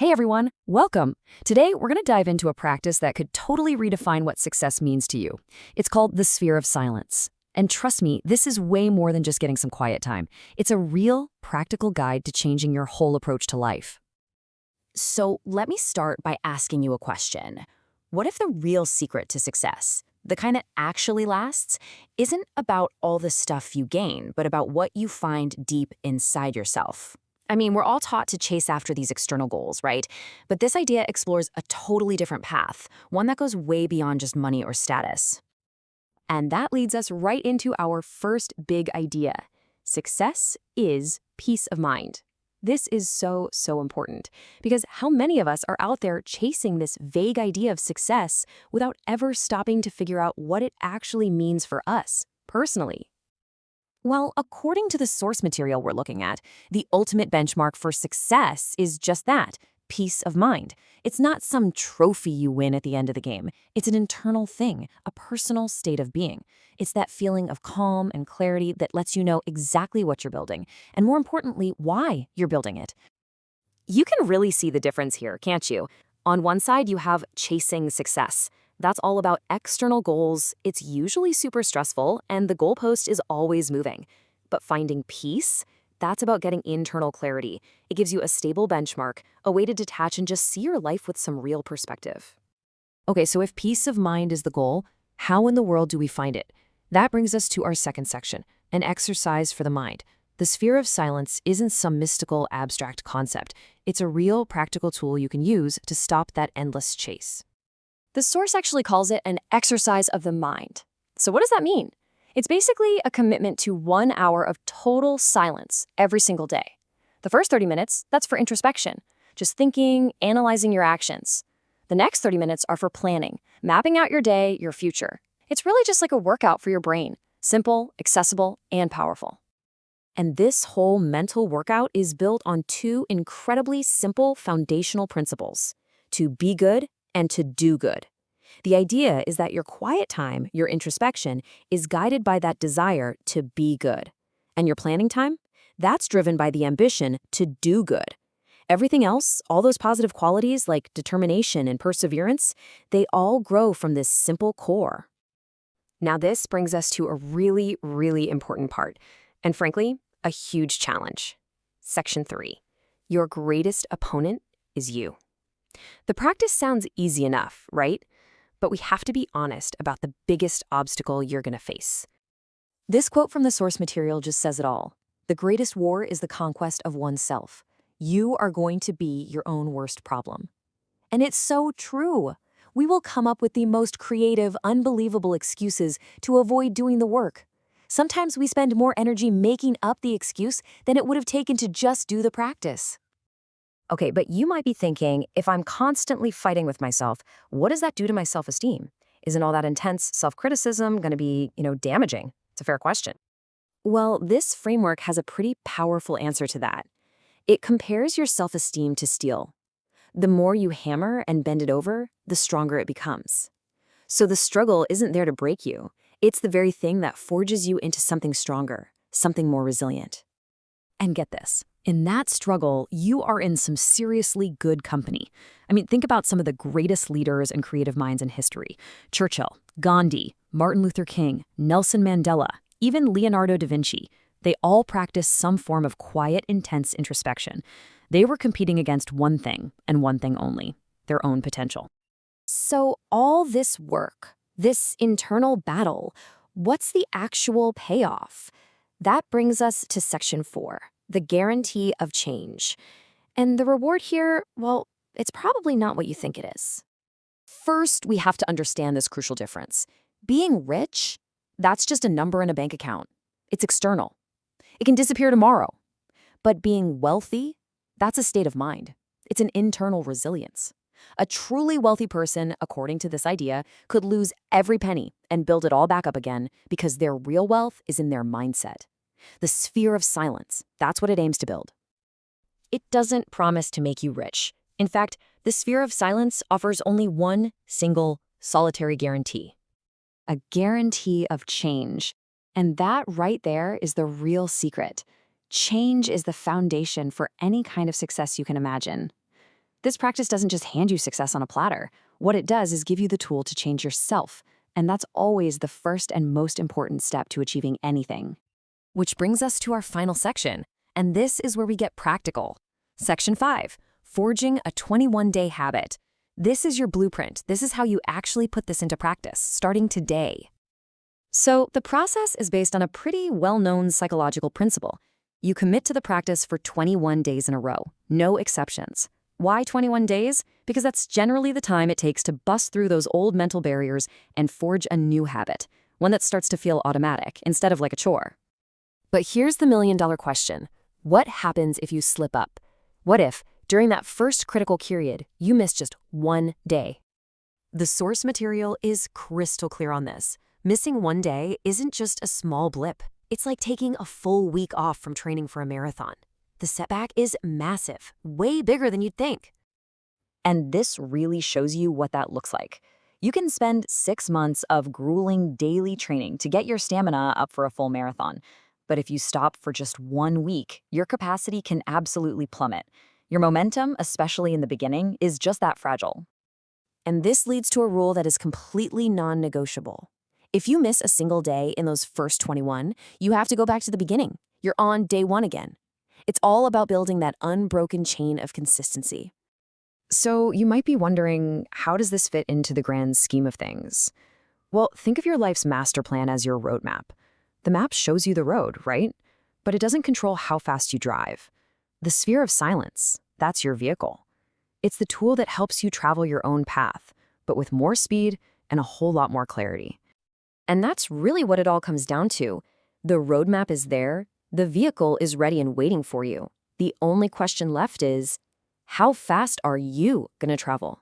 Hey everyone, welcome. Today we're going to dive into a practice that could totally redefine what success means to you. It's called the sphere of silence. And trust me, this is way more than just getting some quiet time. It's a real, practical guide to changing your whole approach to life. So let me start by asking you a question. What if the real secret to success, the kind that actually lasts, isn't about all the stuff you gain, but about what you find deep inside yourself? I mean, we're all taught to chase after these external goals, right? But this idea explores a totally different path, one that goes way beyond just money or status. And that leads us right into our first big idea. Success is peace of mind. This is so important, because how many of us are out there chasing this vague idea of success without ever stopping to figure out what it actually means for us, personally? Well, according to the source material we're looking at, the ultimate benchmark for success is just that, peace of mind. It's not some trophy you win at the end of the game. It's an internal thing, a personal state of being. It's that feeling of calm and clarity that lets you know exactly what you're building, and more importantly, why you're building it. You can really see the difference here, can't you? On one side, you have chasing success. That's all about external goals. It's usually super stressful, and the goalpost is always moving. But finding peace, that's about getting internal clarity. It gives you a stable benchmark, a way to detach and just see your life with some real perspective. Okay, so if peace of mind is the goal, how in the world do we find it? That brings us to our second section, an exercise for the mind. The sphere of silence isn't some mystical, abstract concept. It's a real, practical tool you can use to stop that endless chase. The source actually calls it an exercise of the mind. So what does that mean? It's basically a commitment to 1 hour of total silence every single day. The first 30 minutes, that's for introspection, just thinking, analyzing your actions. The next 30 minutes are for planning, mapping out your day, your future. It's really just like a workout for your brain, simple, accessible, and powerful. And this whole mental workout is built on two incredibly simple foundational principles: to be good and to do good. The idea is that your quiet time, your introspection, is guided by that desire to be good. And your planning time? That's driven by the ambition to do good. Everything else, all those positive qualities like determination and perseverance, they all grow from this simple core. Now this brings us to a really important part, and frankly, a huge challenge. Section 3. Your greatest opponent is you. The practice sounds easy enough, right? But we have to be honest about the biggest obstacle you're going to face. This quote from the source material just says it all. The greatest war is the conquest of oneself. You are going to be your own worst problem. And it's so true. We will come up with the most creative, unbelievable excuses to avoid doing the work. Sometimes we spend more energy making up the excuse than it would have taken to just do the practice. Okay, but you might be thinking, if I'm constantly fighting with myself, what does that do to my self-esteem? Isn't all that intense self-criticism going to be, damaging? It's a fair question. Well, this framework has a pretty powerful answer to that. It compares your self-esteem to steel. The more you hammer and bend it over, the stronger it becomes. So the struggle isn't there to break you. It's the very thing that forges you into something stronger, something more resilient. And get this. In that struggle, you are in some seriously good company. I mean, think about some of the greatest leaders and creative minds in history. Churchill, Gandhi, Martin Luther King, Nelson Mandela, even Leonardo da Vinci. They all practiced some form of quiet, intense introspection. They were competing against one thing, and one thing only: their own potential. So all this work, this internal battle, what's the actual payoff? That brings us to section 4. The guarantee of change. And the reward here, well, it's probably not what you think it is. First, we have to understand this crucial difference. Being rich, that's just a number in a bank account. It's external. It can disappear tomorrow. But being wealthy, that's a state of mind. It's an internal resilience. A truly wealthy person, according to this idea, could lose every penny and build it all back up again because their real wealth is in their mindset. The sphere of silence, that's what it aims to build. It doesn't promise to make you rich. In fact, the sphere of silence offers only one single, solitary guarantee. A guarantee of change. And that right there is the real secret. Change is the foundation for any kind of success you can imagine. This practice doesn't just hand you success on a platter. What it does is give you the tool to change yourself, and that's always the first and most important step to achieving anything. Which brings us to our final section, and this is where we get practical. Section 5, forging a 21-day habit. This is your blueprint. This is how you actually put this into practice, starting today. So the process is based on a pretty well-known psychological principle. You commit to the practice for 21 days in a row, no exceptions. Why 21 days? Because that's generally the time it takes to bust through those old mental barriers and forge a new habit, one that starts to feel automatic instead of like a chore. But here's the million-dollar question. What happens if you slip up? What if, during that first critical period, you miss just one day? The source material is crystal clear on this. Missing one day isn't just a small blip. It's like taking a full week off from training for a marathon. The setback is massive, way bigger than you'd think. And this really shows you what that looks like. You can spend 6 months of grueling daily training to get your stamina up for a full marathon. But if you stop for just 1 week, your capacity can absolutely plummet. Your momentum, especially in the beginning, is just that fragile. And this leads to a rule that is completely non-negotiable. If you miss a single day in those first 21, you have to go back to the beginning. You're on day 1 again. It's all about building that unbroken chain of consistency. So you might be wondering, how does this fit into the grand scheme of things? Well, think of your life's master plan as your roadmap. The map shows you the road, right? But it doesn't control how fast you drive. The sphere of silence, that's your vehicle. It's the tool that helps you travel your own path, but with more speed and a whole lot more clarity. And that's really what it all comes down to. The roadmap is there. The vehicle is ready and waiting for you. The only question left is, how fast are you going to travel?